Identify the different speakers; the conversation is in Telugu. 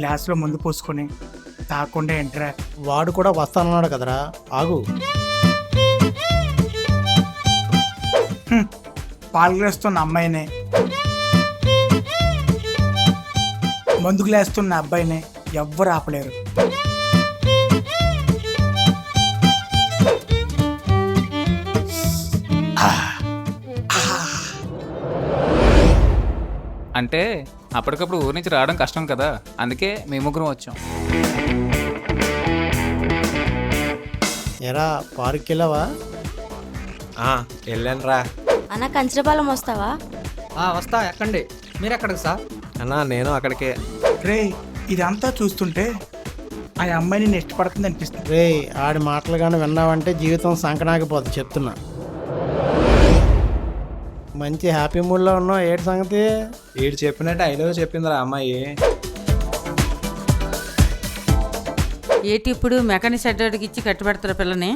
Speaker 1: గ్లాసులో ముందు పోసుకొని తాకుండా ఎంట్రా.
Speaker 2: వాడు కూడా వస్తానన్నాడు కదరా, ఆగు.
Speaker 1: పాలు గ్లాస్తున్న అమ్మాయినే, మందు గ్లాస్తున్న అబ్బాయినే ఎవ్వరు ఆపలేరు.
Speaker 3: అంటే అప్పటికప్పుడు ఊరి నుంచి రావడం కష్టం కదా, అందుకే మీ ముగ్గురం వచ్చాం.
Speaker 2: ఎరా పార్క్కి వెళ్ళావా?
Speaker 4: వెళ్ళాను రా
Speaker 5: అన్న. కంచరపాలెం వస్తావా?
Speaker 6: వస్తా. ఎక్కండి. మీరు ఎక్కడికి సార్?
Speaker 4: అన్నా, నేను అక్కడికే.
Speaker 1: రే, ఇదంతా చూస్తుంటే ఆ అమ్మాయిని నేను ఇష్టపడుతుంది అనిపిస్తుంది.
Speaker 2: రే, ఆడి మాటలు కానీ విన్నావంటే జీవితం సంకనాగిపోతుంది చెప్తున్నా. మంచి హ్యాపీ మూడ్లో ఉన్నావు, ఏడు సంగతి?
Speaker 4: వీడు చెప్పినట్టు ఐలో చెప్పిందిరా అమ్మాయి.
Speaker 7: ఏటి ఇప్పుడు మెకానిక్ సెడ్డోడికి ఇచ్చి కట్టుబెడతారు పిల్లని?